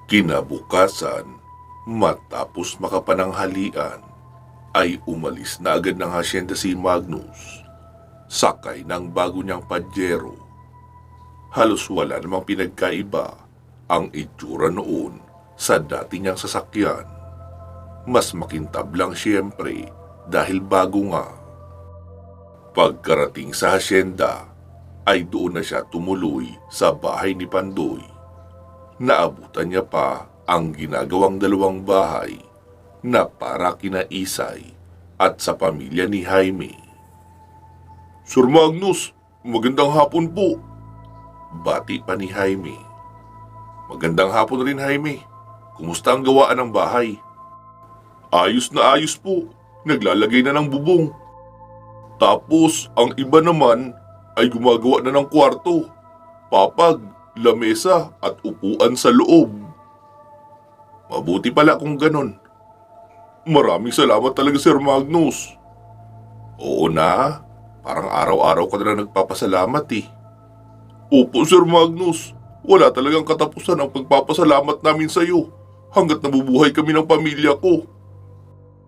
Kinabukasan, matapos makapananghalian, ay umalis na agad ng hasyenda si Magnus. Sakay ng bago niyang Pajero. Halos wala namang pinagkaiba ang itsura noon sa dati niyang sasakyan. Mas makintab lang siyempre dahil bago nga. Pagkarating sa hasyenda, ay doon na siya tumuloy sa bahay ni Pandoy. Naabutan niya pa ang ginagawang dalawang bahay na para kina Isay at sa pamilya ni Jaime. Sir Magnus, magandang hapon po. Bati pa ni Jaime. Magandang hapon rin, Jaime. Kumusta ang gawaan ng bahay? Ayos na ayos po. Naglalagay na ng bubong. Tapos ang iba naman ay gumagawa na ng kwarto, papag, lamesa at upuan sa loob. Mabuti pala kung ganon. Maraming salamat talaga, Sir Magnus. Oo na, parang araw-araw ka na nagpapasalamat eh. Opo, Sir Magnus. Wala talagang katapusan ang pagpapasalamat namin sa iyo hanggat nabubuhay kami ng pamilya ko.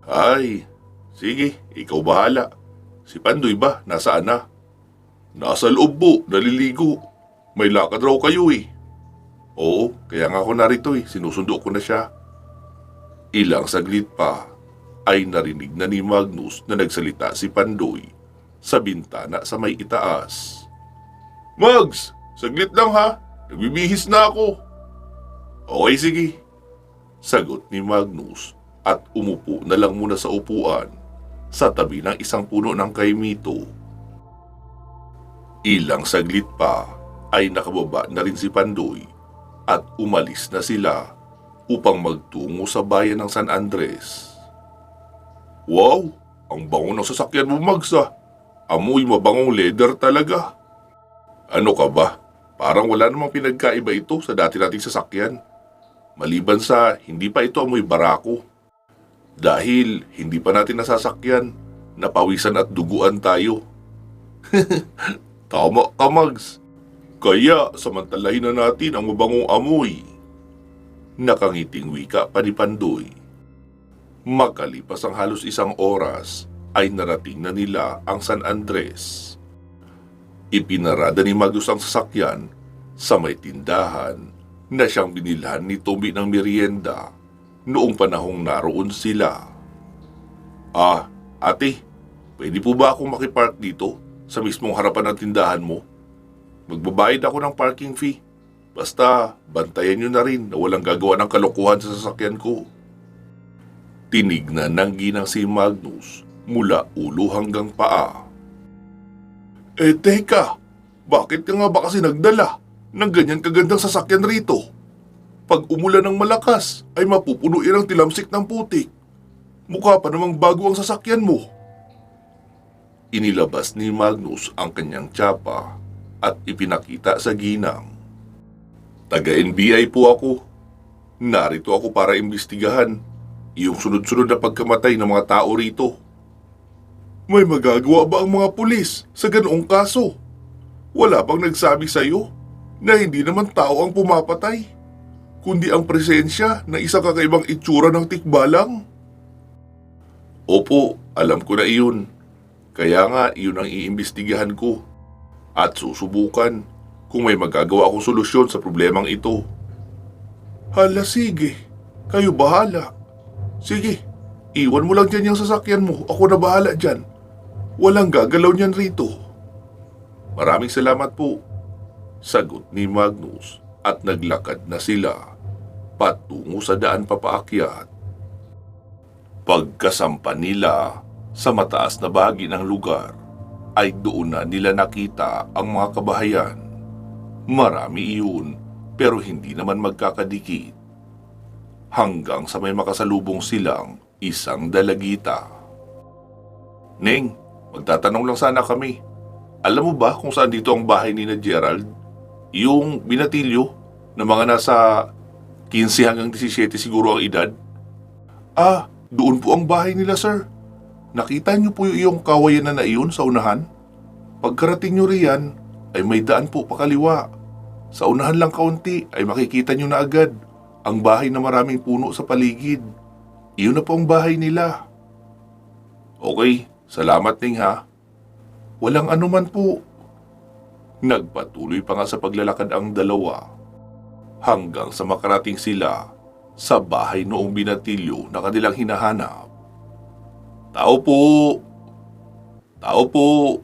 Ay, sige, ikaw bahala. Si Pandoy ba? Nasaan na? Nasa loob po, naliligo. May lakad raw kayo eh. Oo, kaya nga ako narito eh. Sinusundo ko na siya. Ilang saglit pa ay narinig na ni Magnus na nagsalita si Pandoy sa bintana sa may itaas. Mags, saglit lang ha. Nagbibihis na ako. Okay, sige. Sagot ni Magnus at umupo na lang muna sa upuan sa tabi ng isang puno ng kaimito. Ilang saglit pa ay nakababa na rin si Pandoy at umalis na sila upang magtungo sa bayan ng San Andres. Wow! Ang bango ng sasakyan mo, Mags ah. Amoy mabangong leather talaga. Ano ka ba? Parang wala namang pinagkaiba ito sa dati nating sasakyan. Maliban sa hindi pa ito amoy barako. Dahil hindi pa natin nasasakyan, napawisan at duguan tayo. Tama ka, Mags. Kaya samantalahin na natin ang mabangong amoy. Nakangiting wika pa ni Pandoy. Makalipas ang halos isang oras, ay narating na nila ang San Andres. Ipinarada ni Magnus ang sasakyan sa may tindahan na siyang binilhan ni Tommy ng merienda noong panahong naroon sila. Ate, pwede po ba akong makipark dito sa mismong harapan ng tindahan mo? Magbabayad ako ng parking fee. Basta bantayan nyo na rin na walang gagawa ng kalokohan sa sasakyan ko. Tinignan ng ginang si Magnus mula ulo hanggang paa. Teka, bakit ka nga ba kasi nagdala ng ganyan kagandang sasakyan rito? Pag umulan ng malakas, ay mapupunuin ang tilamsik ng putik. Mukha pa namang bago ang sasakyan mo. Inilabas ni Magnus ang kanyang tsapa at ipinakita sa ginang. Taga-NBI po ako. Narito ako para imbestigahan yung sunod-sunod na pagkamatay ng mga tao rito. May magagawa ba ang mga pulis sa ganoong kaso? Wala bang nagsabi sa iyo na hindi naman tao ang pumapatay, kundi ang presensya ng isang kakaibang itsura ng tikbalang? Opo, alam ko na iyon. Kaya nga iyon ang iimbestigahan ko at susubukan kung may magagawa akong solusyon sa problemang ito. Hala, sige. Kayo bahala. Sige, iwan mo lang dyan yung sasakyan mo. Ako na bahala dyan. Walang gagalaw niyan rito. Maraming salamat po. Sagot ni Magnus at naglakad na sila patungo sa daan papaakyat. Pagkasampa nila sa mataas na bahagi ng lugar, ay doon na nila nakita ang mga kabahayan. Marami iyon, pero hindi naman magkakadikit. Hanggang sa may makasalubong silang isang dalagita. Neng, magtatanong lang sana kami. Alam mo ba kung saan dito ang bahay ni na Gerald? Yung binatilyo na mga nasa 15 hanggang 17 siguro ang edad? Doon po ang bahay nila, sir. Nakita niyo po yung kawayan na iyon sa unahan? Pagkarating niyo riyan, ay may daan po pakaliwa. Sa unahan lang kaunti ay makikita niyo na agad ang bahay na maraming puno sa paligid. Iyon na po ang bahay nila. Okay, salamat Ning ha. Walang anuman po. Nagpatuloy pa nga sa paglalakad ang dalawa hanggang sa makarating sila sa bahay noong binatilyo na kanilang hinahanap. Tao po! Tao po!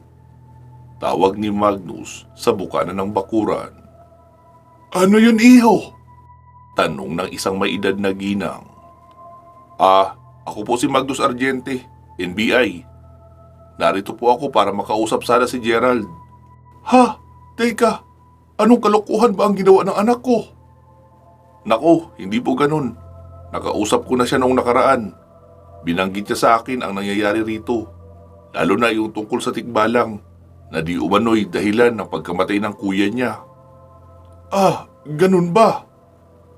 Tawag ni Magnus sa bukana ng bakuran. Ano yun, iho? Tanong ng isang may edad na ginang. Ako po si Magnus Argente, NBI. Narito po ako para makausap sana si Gerald. Ha? Teka, anong kalokohan ba ang ginawa ng anak ko? Nako, hindi po ganun. Nakausap ko na siya noong nakaraan. Binanggit niya sa akin ang nangyayari rito. Lalo na yung tungkol sa tikbalang na di umano'y dahilan ng pagkamatay ng kuya niya. Ganun ba?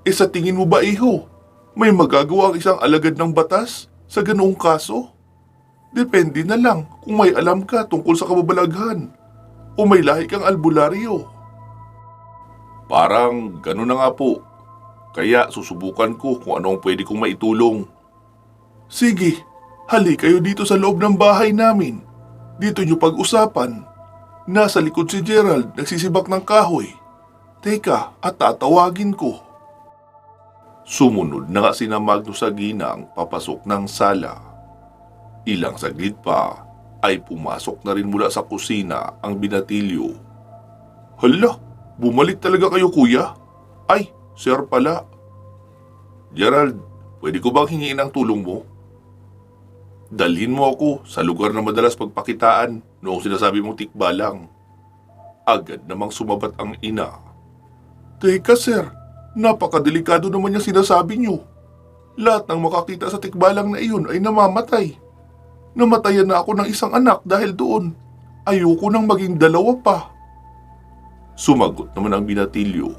Sa tingin mo ba, iho, may magagawa ang isang alagad ng batas sa ganoong kaso? Depende na lang kung may alam ka tungkol sa kababalaghan o may lahi kang albularyo. Parang ganun na nga po. Kaya susubukan ko kung ano ang pwede kong maitulong. Sige, hali kayo dito sa loob ng bahay namin. Dito nyo pag-usapan. Nasa likod si Gerald, nagsisibak ng kahoy. Teka, at tatawagin ko. Sumunod na nga sina Magnus sa ginang papasok ng sala. Ilang saglit pa ay pumasok na rin mula sa kusina ang binatilyo. Hala, bumalik talaga kayo kuya? Ay, sir pala. Gerald, pwede ko bang hingiin ang tulong mo? Dalhin mo ako sa lugar na madalas pagpakitaan noong sinasabi mong tikbalang. Agad namang sumabat ang ina. Teka sir, napakadelikado naman yung sinasabi niyo. Lahat ng makakita sa tikbalang na iyon ay namamatay. Namatayan na ako ng isang anak dahil doon. Ayoko nang maging dalawa pa. Sumagot naman ang binatilyo.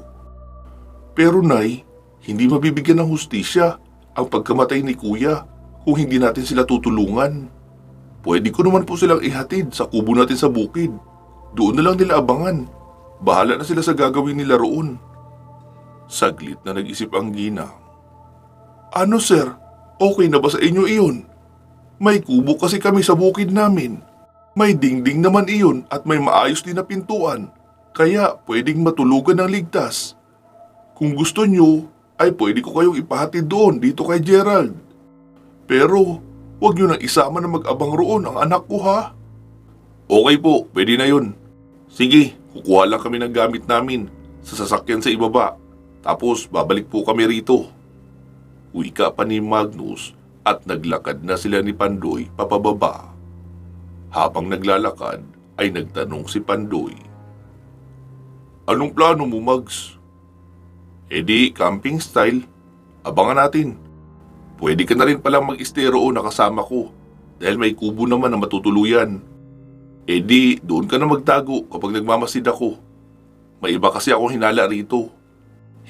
Pero nay, hindi mabibigyan ng hustisya ang pagkamatay ni kuya kung hindi natin sila tutulungan. Pwede ko naman po silang ihatid sa kubo natin sa bukid. Doon na lang nila abangan. Bahala na sila sa gagawin nila roon. Saglit na nag-isip ang ginang. Ano sir, okay na ba sa inyo iyon? May kubo kasi kami sa bukid namin. May dingding naman iyon at may maayos din na pintuan. Kaya pwedeng matulugan ng ligtas. Kung gusto nyo, ay pwede ko kayong ipahatid doon dito kay Gerald. Pero huwag nyo nang isama na mag-abang roon ang anak ko ha. Okay po, pwede na yun. Sige, kukuha lang kami ng gamit namin sa sasakyan sa ibaba. Tapos babalik po kami rito. Wika pa ni Magnus at naglakad na sila ni Pandoy papababa. Habang naglalakad ay nagtanong si Pandoy. Anong plano mo, Mags? Di, camping style. Abangan natin. Pwede ka na rin palang mag-stay roon na kasama ko dahil may kubo naman na matutuluyan. Di, doon ka na magtago kapag nagmamasid ako. May iba kasi akong hinala rito.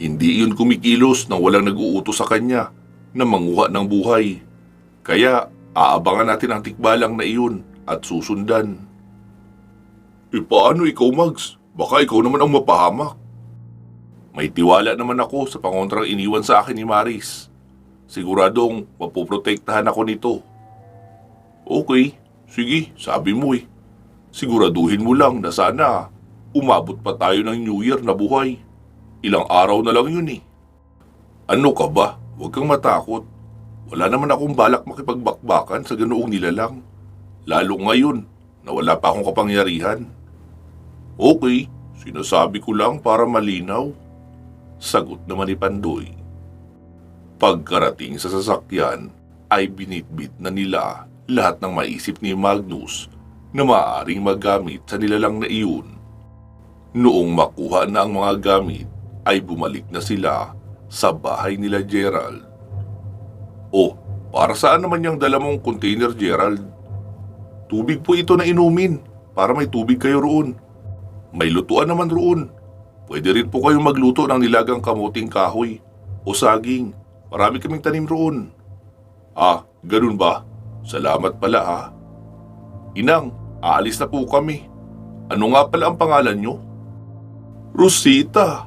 Hindi iyon kumikilos nang walang nag-uutos sa kanya na manguha ng buhay. Kaya aabangan natin ang tikbalang na iyon at susundan. Paano ikaw, Mags? Baka ikaw naman ang mapahamak. May tiwala naman ako sa pangontrang iniwan sa akin ni Maris. Siguradong mapoprotektahan ako nito. Okay, sige, sabi mo eh. Siguraduhin mo lang na sana umabot pa tayo ng New Year na buhay. Ilang araw na lang yun eh. Ano ka ba? Huwag kang matakot. Wala naman akong balak makipagbakbakan sa ganoong nilalang. Lalo ngayon na wala pa akong kapangyarihan. Okay, sinasabi ko lang para malinaw. Sagot naman ni Pandoy. Pagkarating sa sasakyan ay binitbit na nila lahat ng maisip ni Magnus na maaaring magamit sa nilalang na iyon. Noong makuha na ang mga gamit ay bumalik na sila sa bahay nila Gerald. Para saan naman yung dala mong container, Gerald? Tubig po ito na inumin para may tubig kayo roon. May lutuan naman roon. Pwede rin po kayong magluto ng nilagang kamuting kahoy o saging. Marami kaming tanim roon. Ganun ba? Salamat pala ha. Inang, aalis na po kami. Ano nga pala ang pangalan nyo? Rosita.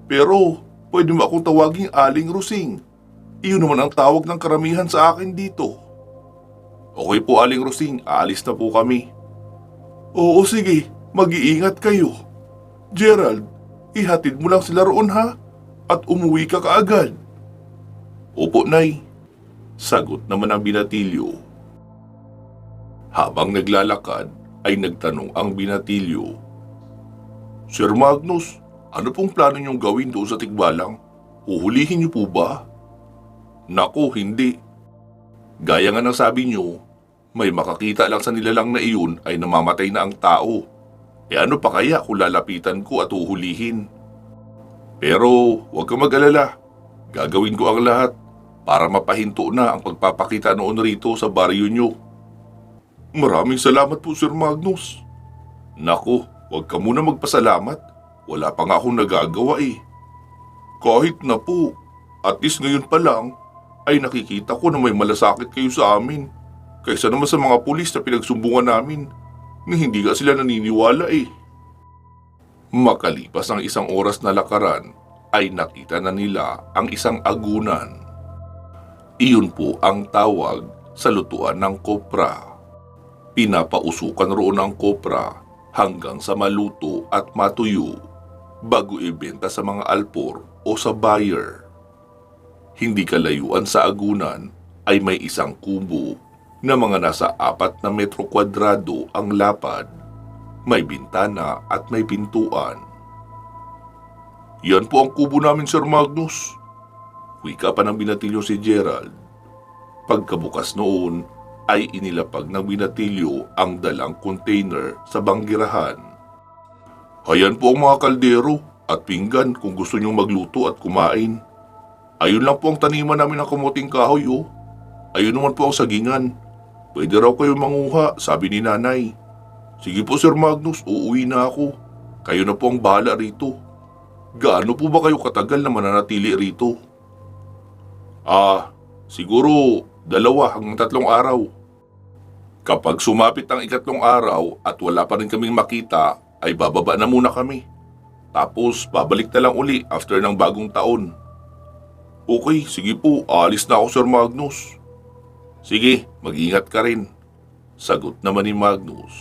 Pero Pwede mo akong tawaging Aling Rosing. Iyon naman ang tawag ng karamihan sa akin dito. Okay po, Aling Rosing, aalis na po kami. Oo, sige, mag-iingat kayo. Gerald, ihatid mo lang sila roon ha, at umuwi ka kaagad. Opo, Nay. Sagot naman ang binatilyo. Habang naglalakad ay nagtanong ang binatilyo. Sir Magnus, ano pong plano niyong gawin doon sa Tikbalang? Uhulihin niyo po ba? Naku, hindi. Gaya nga ng sabi niyo, may makakita lang sa nilalang na iyon ay namamatay na ang tao. E ano pa kaya kung lalapitan ko at uhulihin? Pero huwag kang mag-alala. Gagawin ko ang lahat para mapahinto na ang pagpapakita noon rito sa baryo niyo. Maraming salamat po, Sir Magnus. Naku, huwag ka muna magpasalamat. Wala pa nga akong nagagawa eh. Kahit na po, at least ngayon pa lang, ay nakikita ko na may malasakit kayo sa amin. Kaysa naman sa mga pulis na pinagsumbungan namin, na hindi ka sila naniniwala eh. Makalipas ang isang oras na lakaran, ay nakita na nila ang isang agunan. Iyon po ang tawag sa lutuan ng kopra. Pinapausukan roon ang kopra hanggang sa maluto at matuyo bago ibenta sa mga alpor o sa buyer. Hindi kalayuan sa agunan ay may isang kubo na mga nasa 4 na metro kwadrado ang lapad, may bintana at may pintuan. Yan po ang kubo namin, Sir Magnus. Wika pa ng binatilyo si Gerald. Pagkabukas noon ay inilapag ng binatilyo ang dalang container sa banggirahan. Ayan po ang mga kaldero at pinggan kung gusto niyong magluto at kumain. Ayun lang po ang taniman namin ng kamuting kahoy oh. Ayun naman po ang sagingan. Pwede raw kayo manguha, sabi ni nanay. Sige po, Sir Magnus, uuwi na ako. Kayo na po ang bahala rito. Gaano po ba kayo katagal na mananatili rito? Siguro 2 hanggang 3 araw. Kapag sumapit ang 3 araw at wala pa rin kaming makita, ay bababa na muna kami. Tapos babalik na lang uli after ng bagong taon. Okay, sige po, aalis na ako, Sir Magnus. Sige, mag-ingat ka rin. Sagot naman ni Magnus.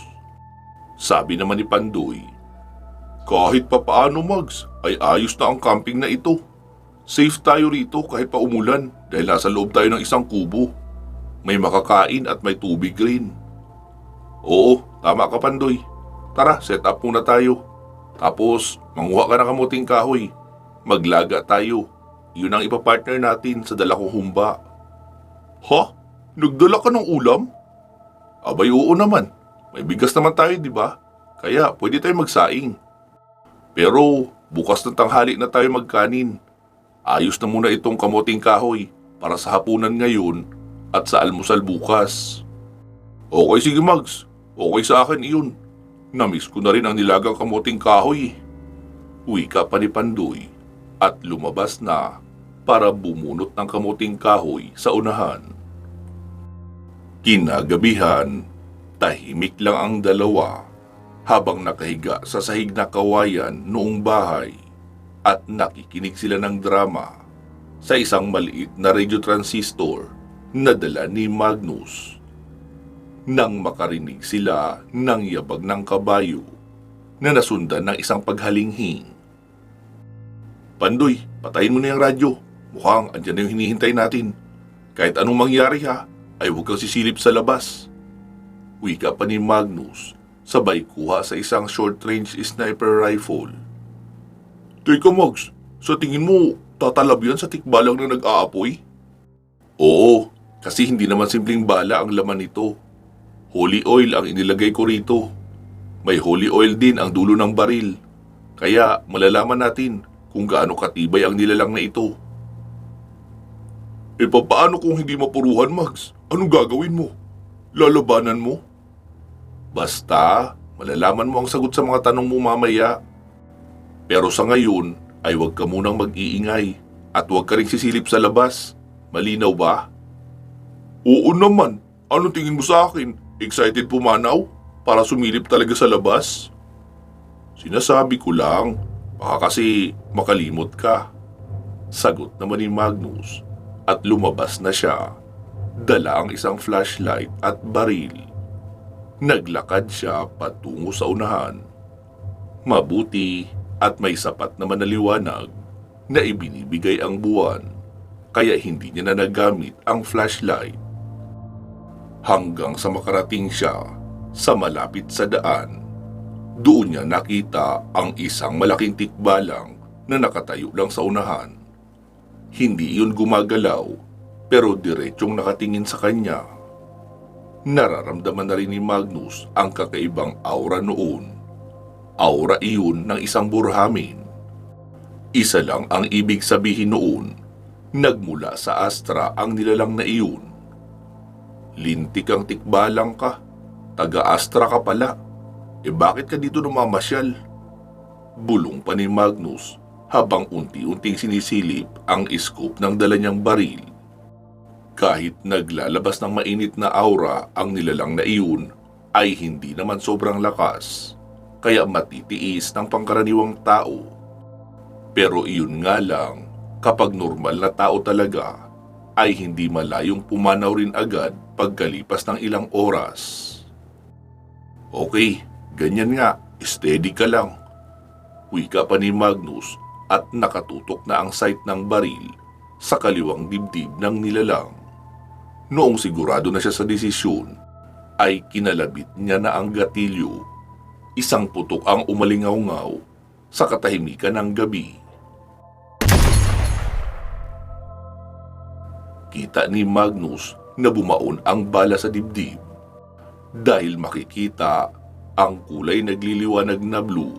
Sabi naman ni Pandoy, kahit pa paano, Mags, ay ayos na ang camping na ito. Safe tayo rito kahit pa umulan dahil nasa loob tayo ng isang kubo. May makakain at may tubig rin. Oo, tama ka, Pandoy. Tara, set up muna tayo. Tapos, manguha ka ng kamuting kahoy. Maglaga tayo. Yun ang ipapartner natin sa dala kong humba. Ha? Nagdala ka ng ulam? Abay, oo naman. May bigas naman tayo, di ba? Kaya pwede tayo magsaing. Pero bukas ng tanghali na tayo magkanin. Ayos na muna itong kamuting kahoy para sa hapunan ngayon at sa almusal bukas. Okay, sige, Mags. Okay sa akin iyon. Namiss ko na rin ang nilagang kamuting kahoy. Wika pa ni Pandoy at lumabas na para bumunot ng kamuting kahoy sa unahan. Kinagabihan, tahimik lang ang dalawa habang nakahiga sa sahig na kawayan noong bahay at nakikinig sila ng drama sa isang maliit na radio transistor na dala ni Magnus. Nang makarinig sila ng yabag ng kabayo na nasundan ng isang paghalinghing. Pandoy, patayin mo na yung radyo. Mukhang andyan na yung hinihintay natin. Kahit anong mangyari ha, ay huwag kang sisilip sa labas. Wika pa ni Magnus, sabay kuha sa isang short-range sniper rifle. Teka, Mags, sa tingin mo, tatalab yan sa tikbalang na nag-aapoy? Oo, kasi hindi naman simpleng bala ang laman nito. Holy oil ang inilagay ko rito. May holy oil din ang dulo ng baril. Kaya malalaman natin kung gaano katibay ang nilalang na ito. E paano kung hindi mapuruhan, Mags? Anong gagawin mo? Lalabanan mo? Basta, malalaman mo ang sagot sa mga tanong mo mamaya. Pero sa ngayon ay huwag ka munang mag-iingay at huwag ka rin sisilip sa labas. Malinaw ba? Oo naman. Anong tingin mo sa akin? Excited pumanaw? Para sumilip talaga sa labas? Sinasabi ko lang, baka kasi makalimot ka. Sagot naman ni Magnus at lumabas na siya. Dala ang isang flashlight at baril. Naglakad siya patungo sa unahan. Mabuti at may sapat naman na liwanag na ibinibigay ang buwan, kaya hindi niya na nagamit ang flashlight. Hanggang sa makarating siya sa malapit sa daan, doon niya nakita ang isang malaking tikbalang na nakatayo lang sa unahan. Hindi iyon gumagalaw, pero diretsyong nakatingin sa kanya. Nararamdaman na rin ni Magnus ang kakaibang aura noon. Aura iyon ng isang burhamin. Isa lang ang ibig sabihin noon, nagmula sa Astra ang nilalang na iyon. Lintik ang tikbalang ka, taga-Astra ka pala. Bakit ka dito namamasyal? Bulong pa ni Magnus habang unti-unting sinisilip ang scope ng dala niyang baril. Kahit naglalabas ng mainit na aura ang nilalang na iyon, ay hindi naman sobrang lakas, kaya matitiis ng pangkaraniwang tao. Pero iyon nga lang, kapag normal na tao talaga, ay hindi malayong pumanaw rin agad pagkalipas ng ilang oras. Okay, ganyan nga, steady ka lang. Wika pa ni Magnus at nakatutok na ang sight ng baril sa kaliwang dibdib ng nilalang. Noong sigurado na siya sa desisyon, ay kinalabit niya na ang gatilyo. Isang putok ang umalingaw-ngaw sa katahimikan ng gabi. Kita ni Magnus na bumaon ang bala sa dibdib. Dahil makikita ang kulay nagliliwanag na blue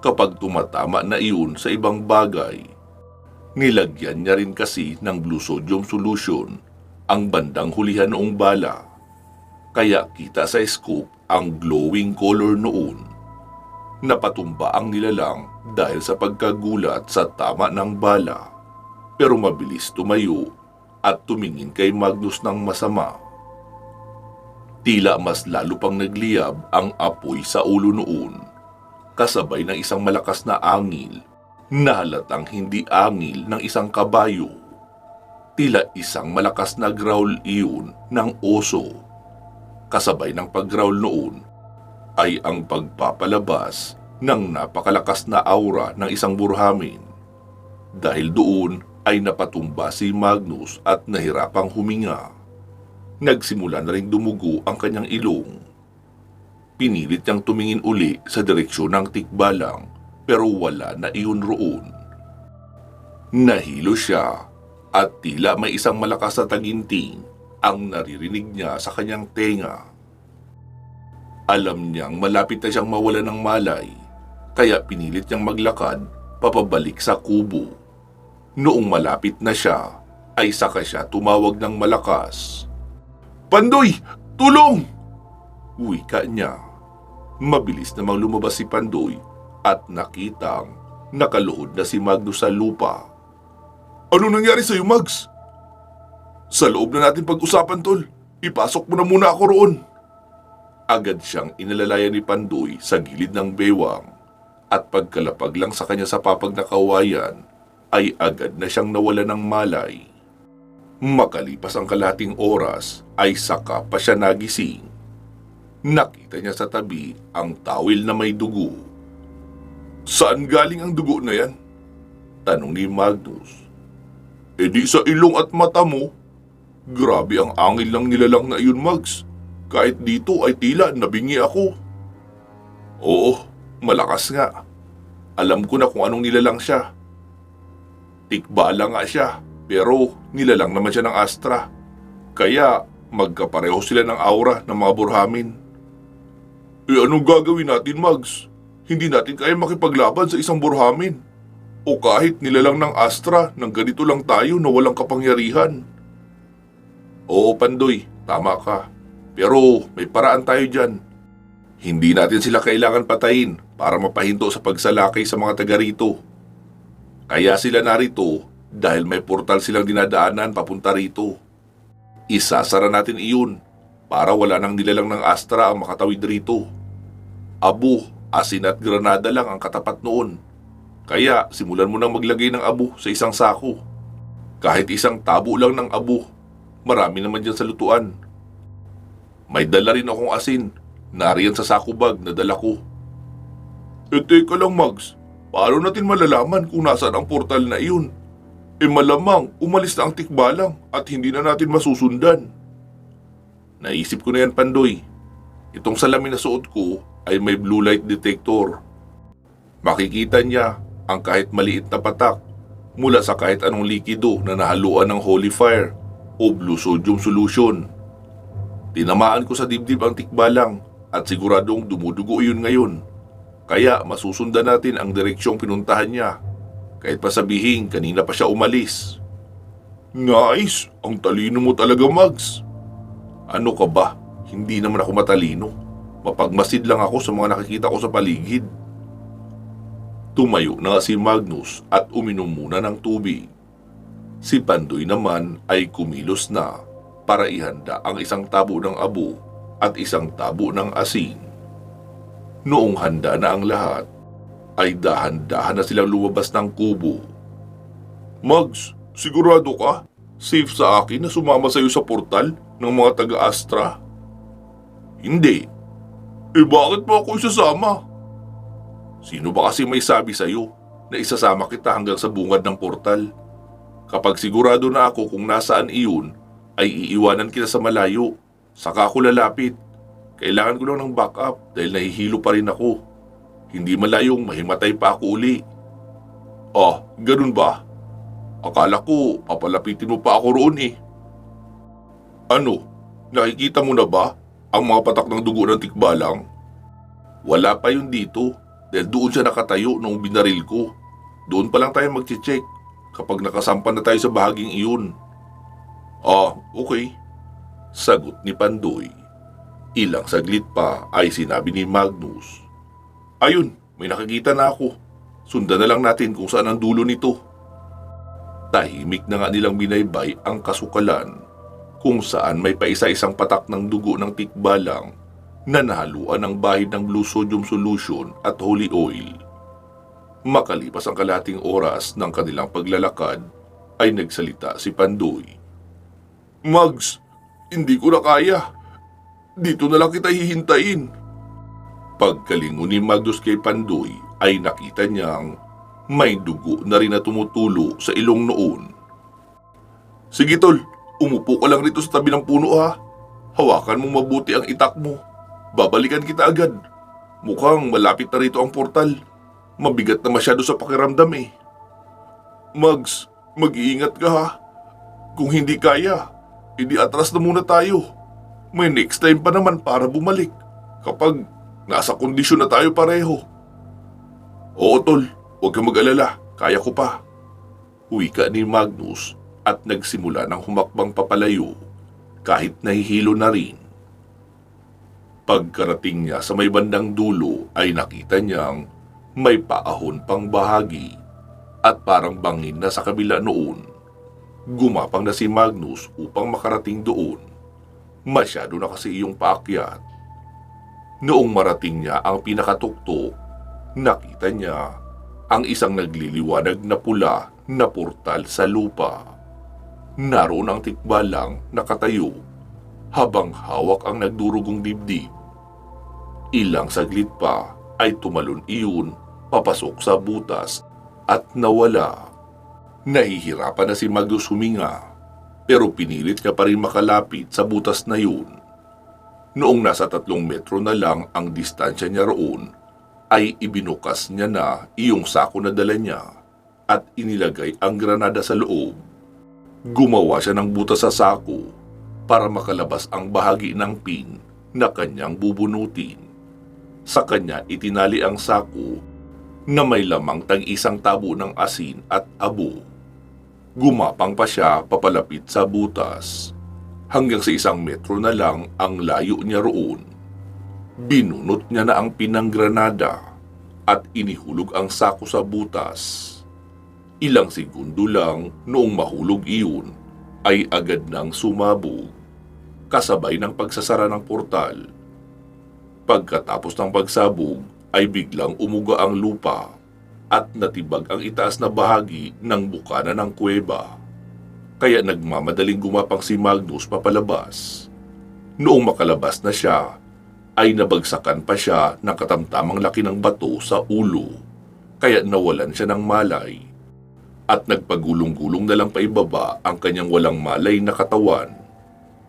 kapag tumatama na iyon sa ibang bagay. Nilagyan niya rin kasi ng blue sodium solution ang bandang hulihan noong bala, kaya kita sa scope ang glowing color noon. Napatumba ang nilalang dahil sa pagkagulat sa tama ng bala, pero mabilis tumayo at tumingin kay Magnus ng masama. Tila mas lalo pang nagliyab ang apoy sa ulo noon, kasabay ng isang malakas na angil na halatang hindi angil ng isang kabayo. Tila isang malakas na growl iyon ng oso. Kasabay ng pag-growl noon ay ang pagpapalabas ng napakalakas na aura ng isang burhamin. Dahil doon ay napatumba si Magnus at nahirapang huminga. Nagsimula na rin dumugo ang kanyang ilong. Pinilit niyang tumingin uli sa direksyon ng tikbalang pero wala na iyon roon. Nahilo siya at tila may isang malakas na taginting ang naririnig niya sa kanyang tenga. Alam niyang malapit na siyang mawala ng malay, kaya pinilit niyang maglakad papabalik sa kubo. Noong malapit na siya, ay saka siya tumawag ng malakas. "Pandoy! Tulong!" Wika niya. Mabilis namang lumabas si Pandoy at nakitang nakaluhod na si Magnus sa lupa. "Ano nangyari sa'yo, Mags?" "Sa loob na natin pag-usapan, tol. Ipasok mo na muna ako roon." Agad siyang inalalayan ni Pandoy sa gilid ng bewang at pagkalapag lang sa kanya sa papag na kawayan ay agad na siyang nawala ng malay. Makalipas ang kalating oras ay saka pa siya nagising. Nakita niya sa tabi ang tawil na may dugo. "Saan galing ang dugo na yan?" tanong ni Magnus. "Di sa ilong at mata mo. Grabe ang angil ng nilalang na iyon, Mags. Kahit dito ay tila nabingi ako." "Oo, malakas nga. Alam ko na kung anong nilalang siya. Tikbala nga siya, pero nilalang naman siya ng Astra. Kaya magkapareho sila ng aura ng mga burhamin." Anong gagawin natin, Mags? Hindi natin kaya makipaglaban sa isang burhamin. O kahit nilalang ng Astra nang ganito lang tayo na walang kapangyarihan." "Oo, Pandoy, tama ka. Pero may paraan tayo dyan. Hindi natin sila kailangan patayin para mapahinto sa pagsalakay sa mga taga rito. Kaya sila narito dahil may portal silang dinadaanan papunta rito. Isasara natin iyon para wala nang nilalang ng Astra ang makatawid rito. Abo, asin at granada lang ang katapat noon. Kaya simulan mo nang maglagay ng abo sa isang sako. Kahit isang tabo lang ng abo, marami naman dyan sa lutuan. May dala rin akong asin, nariyan sa sako bag na dala ko. Teka lang Mags, paano natin malalaman kung nasaan ang portal na iyon? Malamang umalis na ang tikbalang at hindi na natin masusundan. Naisip ko na yan, Pandoy. Itong salamin na suot ko ay may blue light detector. Makikita niya ang kahit maliit na patak mula sa kahit anong likido na nahaluan ng holy fire o blue sodium solution. Tinamaan ko sa dibdib ang tikbalang at siguradong dumudugo iyon ngayon. Kaya masusundan natin ang direksyong pinuntahan niya. Kahit pa sabihin kanina pa siya umalis. Nice! Ang talino mo talaga, Mags. Ano ka ba? Hindi naman ako matalino. Mapagmasid lang ako sa mga nakikita ko sa paligid. Tumayo na si Magnus at uminom muna ng tubig. Si Pandoy naman ay kumilos na para ihanda ang isang tabo ng abo at isang tabo ng asin. Noong handa na ang lahat, ay dahan-dahan na silang lumabas ng kubo. Mags, sigurado ka? Safe sa akin na sumama sa iyo sa portal ng mga taga-Astra? Hindi. Bakit mo ako isasama? Sino ba kasi may sabi sa iyo na isasama kita hanggang sa bungad ng portal? Kapag sigurado na ako kung nasaan iyon, ay iiwanan kita sa malayo. Saka ako lalapit. Kailangan ko lang ng backup dahil nahihilo pa rin ako. Hindi malayong mahimatay pa ako uli. Ganun ba? Akala ko papalapitin mo pa ako roon eh. Ano? Nakikita mo na ba ang mga patak ng dugo ng tikbalang? Wala pa yun dito dahil doon siya nakatayo nung binaril ko. Doon pa lang tayo magche-check kapag nakasampan na tayo sa bahaging iyon. Okay. Sagot ni Pandoy. Ilang saglit pa ay sinabi ni Magnus. Ayun, may nakikita na ako. Sundan na lang natin kung saan ang dulo nito. Tahimik na nga nilang binaybay ang kasukalan kung saan may paisa-isang patak ng dugo ng tikbalang na nahaluan ng bahid ng blue sodium solution at holy oil. Makalipas ang kalating oras ng kanilang paglalakad, ay nagsalita si Pandoy. Mags, hindi ko na kaya. Dito na lang kita hihintayin. Pagkalingon ni Magnus kay Pandoy ay nakita niyang may dugo na rin na tumutulo sa ilong noon. Sige tol, umupo ka lang rito sa tabi ng puno ha. Hawakan mo mabuti ang itak mo. Babalikan kita agad. Mukhang malapit na rito ang portal. Mabigat na masyado sa pakiramdam eh. Mags, mag-iingat ka ha. Kung hindi kaya, edi atras na muna tayo. May next time pa naman para bumalik kapag nasa kondisyon na tayo pareho. Oo tol, huwag kang mag-alala, kaya ko pa. Wika ni Magnus at nagsimula ng humakbang papalayo kahit nahihilo na rin. Pagkarating niya sa may bandang dulo ay nakita niyang may paahon pang bahagi at parang bangin na sa kabila noon. Gumapang na si Magnus upang makarating doon. Masyado na kasi iyong paakyat. Noong marating niya ang pinakatuktok, nakita niya ang isang nagliliwanag na pula na portal sa lupa. Naroon ang tikbalang nakatayo habang hawak ang nagdurugong dibdib. Ilang saglit pa ay tumalon iyon papasok sa butas at nawala. Nahihirapan na si Magnus huminga pero pinilit niya pa rin makalapit sa butas na yun. Noong nasa 3 metro na lang ang distansya niya roon, ay ibinukas niya na iyong sako na dala niya at inilagay ang granada sa loob. Gumawa siya ng butas sa sako para makalabas ang bahagi ng pin na kanyang bubunutin. Sa kanya itinali ang sako na may lamang tag-isang tabo ng asin at abo. Gumapang pa siya papalapit sa butas. Hanggang sa 1 metro na lang ang layo niya roon. Binunot niya na ang pinanggranada at inihulog ang sako sa butas. Ilang segundo lang noong mahulog iyon ay agad nang sumabog, kasabay ng pagsasara ng portal. Pagkatapos ng pagsabog ay biglang umuga ang lupa at natibag ang itaas na bahagi ng bukana ng kuweba. Kaya nagmamadaling gumapang si Magnus papalabas. Noong makalabas na siya, ay nabagsakan pa siya ng katamtamang laki ng bato sa ulo, kaya nawalan siya ng malay. At nagpagulong-gulong na lang paibaba ang kanyang walang malay na katawan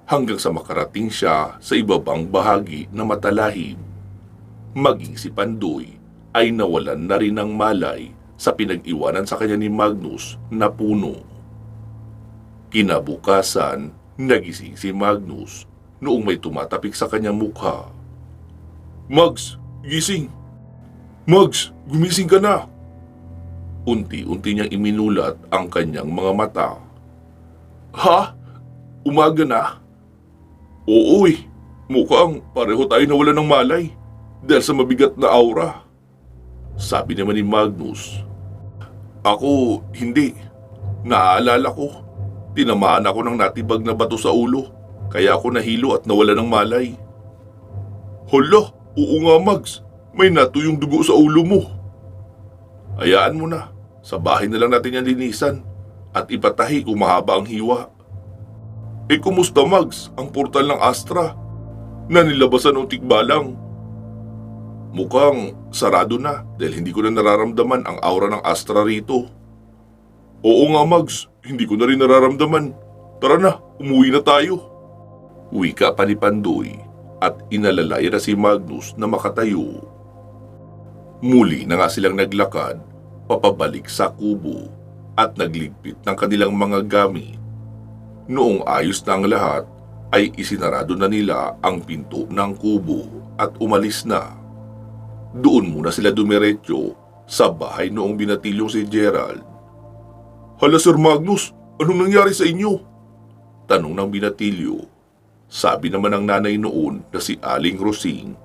hanggang sa makarating siya sa ibabang bahagi na matalahib. Maging si Pandoy ay nawalan na rin ng malay sa pinag-iwanan sa kanya ni Magnus na puno. Kinabukasan, nagising si Magnus noong may tumatapik sa kanyang mukha. "Mags, gising! Mags, gumising ka na!" Unti-unti niyang iminulat ang kanyang mga mata. "Ha? Umaga na?" "Oo mukhang pareho tayo nawalan ng malay dahil sa mabigat na aura." Sabi naman ni Magnus. "Ako, hindi. Naaalala ko, tinamaan ako ng natibag na bato sa ulo, kaya ako nahilo at nawala ng malay." "Hala, oo nga Mags, may natuyong dugo sa ulo mo." "Hayaan mo na, sa bahay na lang natin yan linisan at ipatahi kung mahaba ang hiwa." Kumusta Mags ang portal ng Astra na nilabasan ng tikbalang?" "Mukhang sarado na dahil hindi ko na nararamdaman ang aura ng Astra rito." "Oo nga Mags, hindi ko na rin nararamdaman. Tara na, umuwi na tayo." Wika pa ni Pandoy at inalalay na si Magnus na makatayo. Muli na nga silang naglakad papabalik sa kubo at nagligpit ng kanilang mga gamit. Noong ayos na ang lahat ay isinarado na nila ang pinto ng kubo at umalis na. Doon muna sila dumiretso sa bahay noong binatilyo si Gerald. "Hala Sir Magnus, anong nangyari sa inyo?" tanong ng binatilyo. Sabi naman ng nanay noon na si Aling Rosing.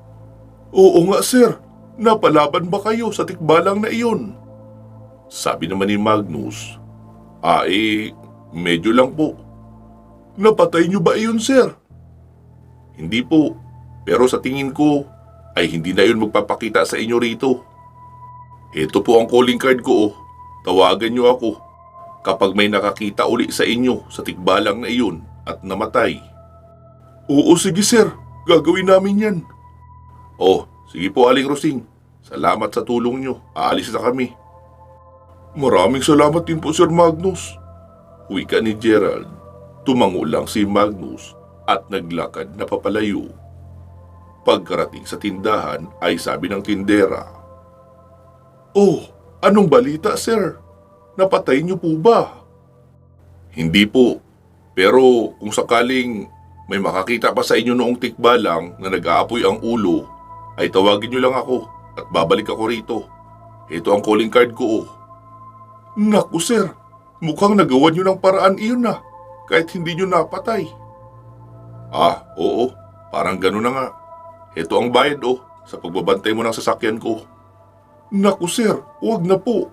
"Oo nga sir, napalaban ba kayo sa tikbalang na iyon?" Sabi naman ni Magnus. Medyo lang po." "Napatay niyo ba iyon sir?" "Hindi po, pero sa tingin ko ay hindi na yun magpapakita sa inyo rito. Ito po ang calling card ko. Tawagan niyo ako kapag may nakakita uli sa inyo sa tikbalang na iyon at namatay." "Oo sige sir, gagawin namin yan." Sige po Aling Rosing. Salamat sa tulong niyo. Aalis na kami." "Maraming salamat din po Sir Magnus." Wika ni Gerald. Tumango lang si Magnus at naglakad na papalayo. Pagkarating sa tindahan ay sabi ng tindera. Anong balita sir? Napatay niyo po ba?" "Hindi po, pero kung sakaling may makakita pa sa inyo noong tikbalang na nag-aapoy ang ulo, ay tawagin niyo lang ako at babalik ako rito. Ito ang calling card ko." "Naku sir, mukhang nagawa niyo ng paraan iyon na kahit hindi niyo napatay." Oo, parang gano'n na nga. Ito ang bayad sa pagbabantay mo ng sasakyan ko." "Naku sir, huwag na po.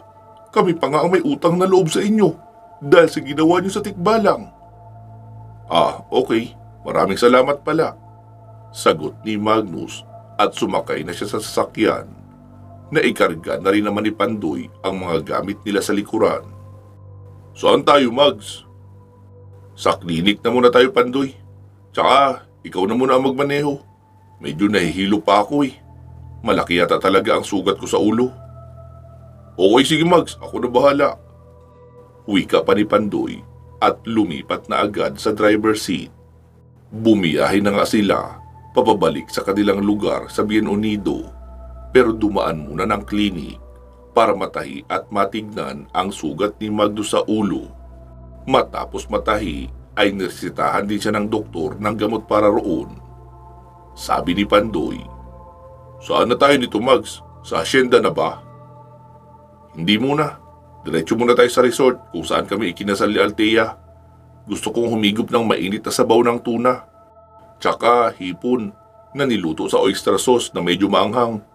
Kami pa nga ang may utang na loob sa inyo dahil sa ginawa niyo sa tikbalang." Okay. Maraming salamat pala." Sagot ni Magnus at sumakay na siya sa sasakyan. Naikarga na rin naman ni Pandoy ang mga gamit nila sa likuran. "Saan tayo Mags?" "Sa klinik na muna tayo Pandoy. Tsaka ikaw na muna ang magmaneho. Medyo nahihilo pa ako Malaki yata talaga ang sugat ko sa ulo." "Okay sige Mags, ako na bahala." Wika pa ni Pandoy at lumipat na agad sa driver's seat. Bumiyahe na nga sila papabalik sa kanilang lugar sa Bien Unido, pero dumaan muna ng klinik para matahi at matignan ang sugat ni Magnus sa ulo. Matapos matahi ay niresetahan din siya ng doktor ng gamot para roon. Sabi ni Pandoy, "Saan na tayo nito Mags? Sa asyenda na ba?" "Hindi muna. Diretso muna tayo sa resort kung saan kami ikinasal ni Althea. Gusto kong humigop ng mainit na sabaw ng tuna. Tsaka hipon na niluto sa oyster sauce na medyo maanghang.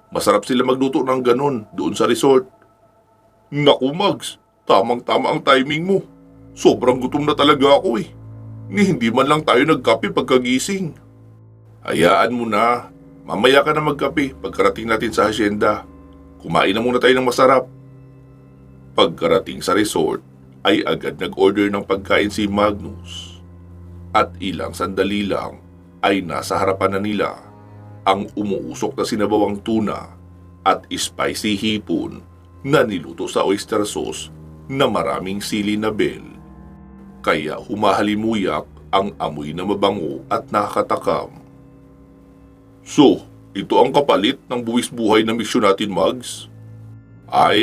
Masarap sila magluto ng ganon doon sa resort." "Naku Mags, tamang-tama ang timing mo. Sobrang gutom na talaga ako Ni hindi man lang tayo nagkape pagkagising." "Hayaan mo na. Mamaya ka na magkape pagkarating natin sa asyenda. Kumain na muna tayo ng masarap Pagkarating sa resort, ay agad nag-order ng pagkain si Magnus. At ilang sandali lang ay nasa harapan na nila ang umuusok na sinabawang tuna at spicy hipon na niluto sa oyster sauce na maraming sili na bell. Kaya humahalimuyak ang amoy na mabango at nakakatakam. So, ito ang kapalit ng buwis buhay na misyon natin, Mags? Ay,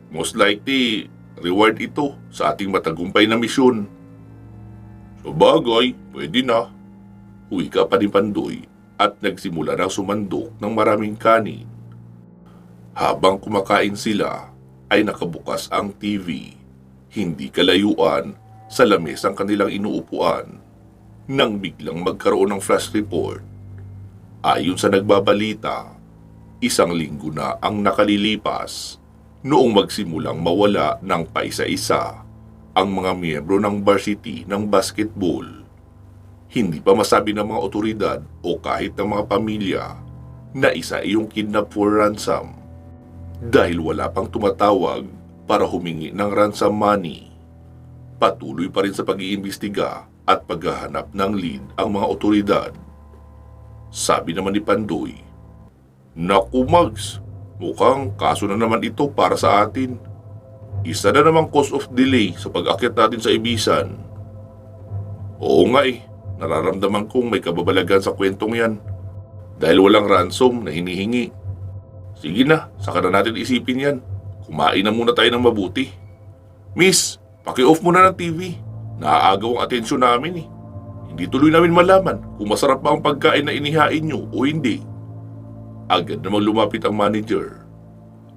most likely, reward ito sa ating matagumpay na misyon. Sabagay, pwede na. Huwika pa ni Pandoy at nagsimula ng sumandok ng maraming kanin. Habang kumakain sila, ay nakabukas ang TV. Hindi kalayuan sa lamesang kanilang inuupuan nang biglang magkaroon ng flash report. Ayon sa nagbabalita, 1 linggo na ang nakalilipas noong magsimulang mawala ng paisa-isa ang mga miyembro ng varsity ng basketball. Hindi pa masabi ng mga otoridad o kahit ng mga pamilya na isa iyong kidnap for ransom dahil wala pang tumatawag para humingi ng ransom money. Patuloy pa rin sa pag-iimbestiga at paghahanap ng lead ang mga otoridad. Sabi naman ni Pandoy, "Naku Mags, mukhang kaso na naman ito para sa atin. Isa na namang cause of delay sa pag-akyat natin sa Ibisan." Oo nga nararamdaman kong may kababalagan sa kwentong yan dahil walang ransom na hinihingi. Sige na, saka na natin isipin yan. Kumain na muna tayo ng mabuti. Miss, paki-off muna ng TV. Naaagaw ang atensyon namin Hindi tuloy namin malaman kung masarap ba ang pagkain na inihain nyo o hindi. Agad namang lumapit ang manager.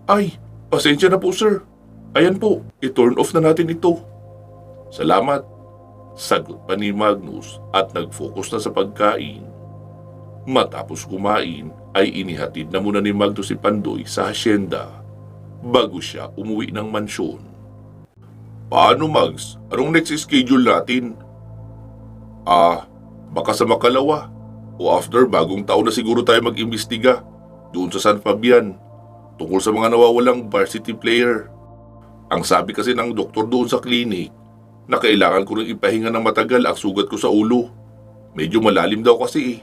Ay, pasensya na po sir. Ayan po, i-turn off na natin ito. Salamat. Sagot pa ni Magnus at nag-focus na sa pagkain. Matapos kumain ay inihatid na muna ni Magnus si Pandoy sa hasyenda bago siya umuwi ng mansyon. Paano Mags? Anong next schedule natin? Baka sa makalawa o after bagong taon na siguro tayo mag-imbestiga doon sa San Fabian tungkol sa mga nawawalang varsity player. Ang sabi kasi ng doktor doon sa clinic na kailangan ko rin ipahinga ng matagal ang sugat ko sa ulo. Medyo malalim daw kasi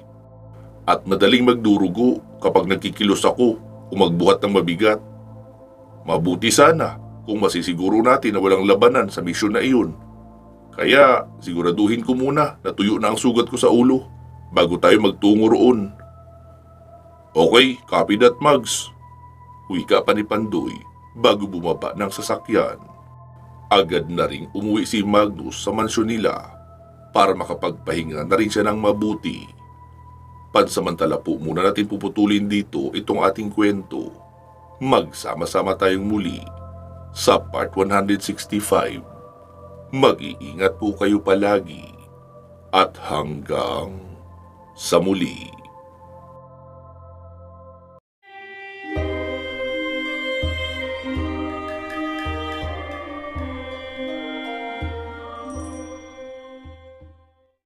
at madaling magdurugo kapag nagkikilos ako o magbuhat ng mabigat. Mabuti sana kung masisiguro natin na walang labanan sa misyon na iyon. Kaya siguraduhin ko muna na tuyo na ang sugat ko sa ulo bago tayo magtungo roon. Okay, copy that Mags. Wika pa ni Pandoy bago bumaba ng sasakyan. Agad na ring umuwi si Magnus sa mansyon nila para makapagpahinga na rin siya ng mabuti. Pansamantala po muna natin puputulin dito itong ating kwento. Magsama-sama tayong muli sa part 165. Mag-iingat po kayo palagi at hanggang sa muli.